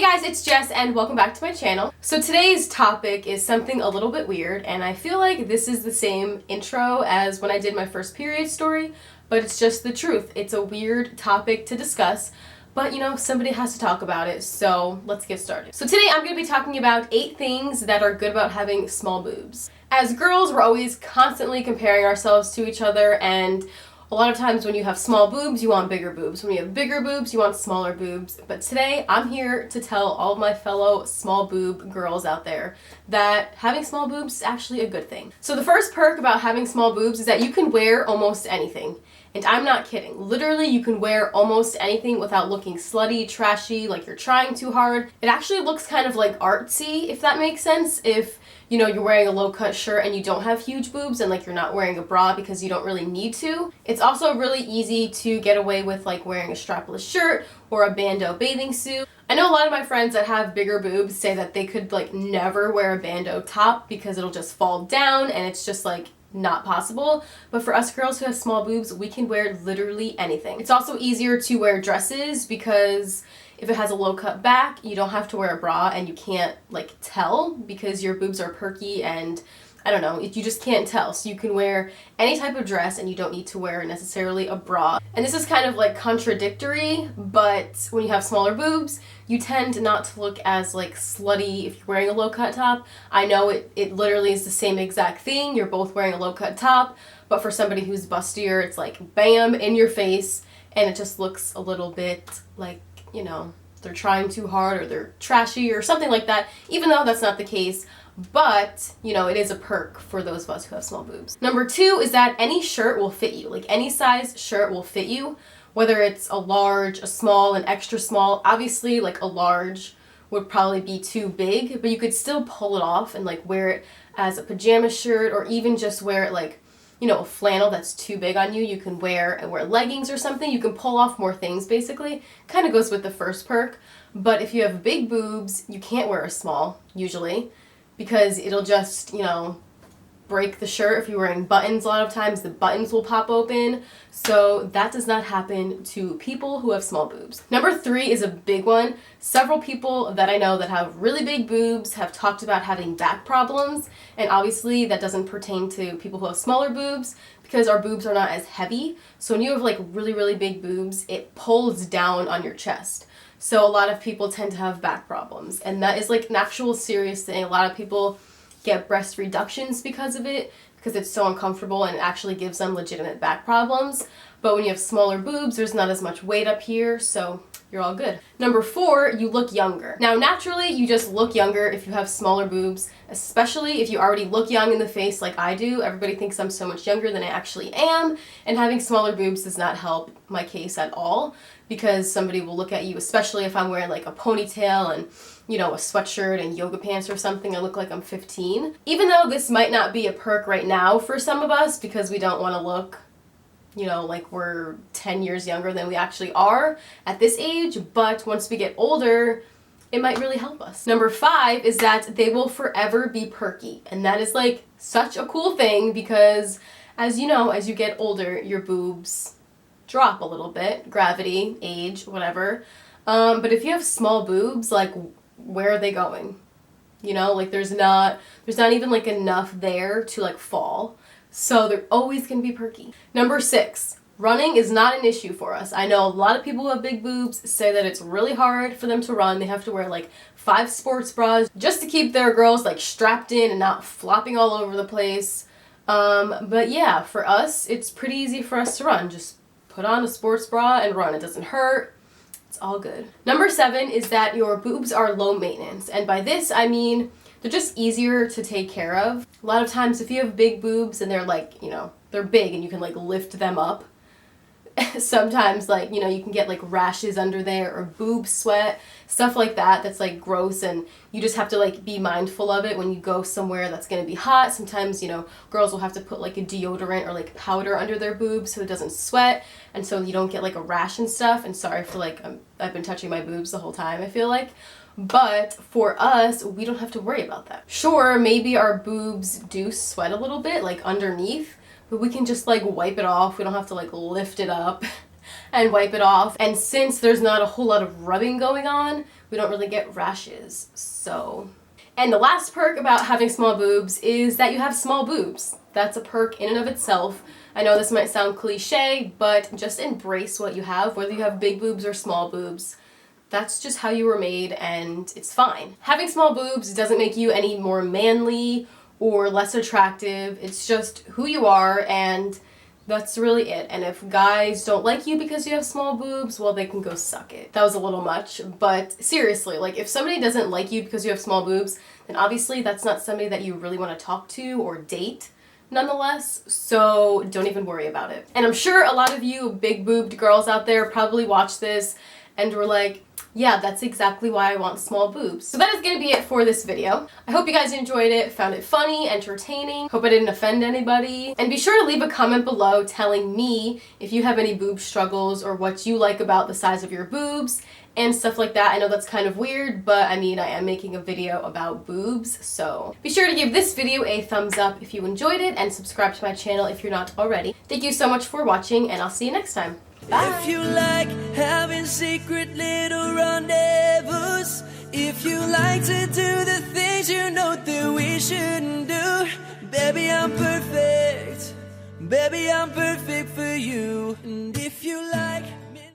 guys, it's Jess and welcome back to my channel. So today's topic is something a little bit weird, and I feel like this is the same intro as when I did my first period story, but it's just the truth. It's a weird topic to discuss, but you know, somebody has to talk about it, so let's get started. So today I'm going to be talking about 8 things that are good about having small boobs. As girls, we're always constantly comparing ourselves to each other, and a lot of times when you have small boobs, you want bigger boobs. When you have bigger boobs, you want smaller boobs. But today, I'm here to tell all of my fellow small boob girls out there that having small boobs is actually a good thing. So the first perk about having small boobs is that you can wear almost anything. And I'm not kidding. Literally, you can wear almost anything without looking slutty, trashy, like you're trying too hard. It actually looks kind of like artsy, if that makes sense. If, you know, you're wearing a low-cut shirt and you don't have huge boobs and like you're not wearing a bra because you don't really need to. It's also really easy to get away with like wearing a strapless shirt or a bandeau bathing suit. I know a lot of my friends that have bigger boobs say that they could like never wear a bandeau top because it'll just fall down and it's just like not possible, but for us girls who have small boobs, we can wear literally anything. It's also easier to wear dresses because if it has a low cut back, you don't have to wear a bra and you can't like tell because your boobs are perky and I don't know, you just can't tell. So you can wear any type of dress and you don't need to wear necessarily a bra. And this is kind of like contradictory, but when you have smaller boobs, you tend not to look as like slutty if you're wearing a low cut top. I know it literally is the same exact thing. You're both wearing a low cut top, but for somebody who's bustier, it's like bam in your face and it just looks a little bit like, you know, they're trying too hard or they're trashy or something like that, even though that's not the case. But, you know, it is a perk for those of us who have small boobs. Number 2 is that any shirt will fit you. Like any size shirt will fit you, whether it's a large, a small, an extra small. Obviously, like a large would probably be too big, but you could still pull it off and like wear it as a pajama shirt or even just wear it like, you know, a flannel that's too big on you. You can wear leggings or something. You can pull off more things basically. Kind of goes with the first perk. But if you have big boobs, you can't wear a small usually, because it'll just, you know, break the shirt. If you're wearing buttons, a lot of times the buttons will pop open. So that does not happen to people who have small boobs. Number 3 is a big one. Several people that I know that have really big boobs have talked about having back problems. And obviously that doesn't pertain to people who have smaller boobs because our boobs are not as heavy. So when you have like really, really big boobs, it pulls down on your chest. So a lot of people tend to have back problems, and that is like an actual serious thing. A lot of people get breast reductions because of it, because it's so uncomfortable and it actually gives them legitimate back problems. But when you have smaller boobs, there's not as much weight up here, so you're all good. Number 4, you look younger. Now naturally, you just look younger if you have smaller boobs, especially if you already look young in the face like I do. Everybody thinks I'm so much younger than I actually am, and having smaller boobs does not help my case at all, because somebody will look at you, especially if I'm wearing like a ponytail and, you know, a sweatshirt and yoga pants or something, I look like I'm 15. Even though this might not be a perk right now for some of us because we don't want to look, you know, like we're 10 years younger than we actually are at this age, but once we get older, it might really help us. Number 5 is that they will forever be perky, and that is like such a cool thing because, as you know, as you get older, your boobs drop a little bit, gravity, age, whatever. But if you have small boobs, like where are they going? You know, like there's not even like enough there to like fall. So they're always going to be perky. Number 6, running is not an issue for us. I know a lot of people who have big boobs say that it's really hard for them to run. They have to wear like 5 sports bras just to keep their girls like strapped in and not flopping all over the place. But yeah, for us, it's pretty easy for us to run. Just put on a sports bra and run. It doesn't hurt. It's all good. Number 7 is that your boobs are low maintenance. And by this, I mean they're just easier to take care of. A lot of times if you have big boobs and they're like, you know, they're big and you can like lift them up, sometimes like, you know, you can get like rashes under there or boob sweat, stuff like that that's like gross, and you just have to like be mindful of it when you go somewhere that's going to be hot. Sometimes, you know, girls will have to put like a deodorant or like powder under their boobs so it doesn't sweat and so you don't get like a rash and stuff. And sorry for like I've been touching my boobs the whole time, I feel like. But for us, we don't have to worry about that. Sure, maybe our boobs do sweat a little bit like underneath, but we can just like wipe it off. We don't have to like lift it up and wipe it off. And since there's not a whole lot of rubbing going on, we don't really get rashes, so. And the last perk about having small boobs is that you have small boobs. That's a perk in and of itself. I know this might sound cliche, but just embrace what you have, whether you have big boobs or small boobs. That's just how you were made, and it's fine. Having small boobs doesn't make you any more manly or less attractive. It's just who you are, and that's really it. And if guys don't like you because you have small boobs, well, they can go suck it. That was a little much, but seriously, like, if somebody doesn't like you because you have small boobs, then obviously that's not somebody that you really want to talk to or date, nonetheless, so don't even worry about it. And I'm sure a lot of you big boobed girls out there probably watch this and were like, yeah, that's exactly why I want small boobs. So that is going to be it for this video. I hope you guys enjoyed it, found it funny, entertaining. Hope I didn't offend anybody. And be sure to leave a comment below telling me if you have any boob struggles or what you like about the size of your boobs and stuff like that. I know that's kind of weird, but I mean, I am making a video about boobs, so be sure to give this video a thumbs up if you enjoyed it and subscribe to my channel if you're not already. Thank you so much for watching, and I'll see you next time. Bye. If you like having secret little rendezvous, if you like to do the things you know that we shouldn't do, baby, I'm perfect. Baby, I'm perfect for you. And if you like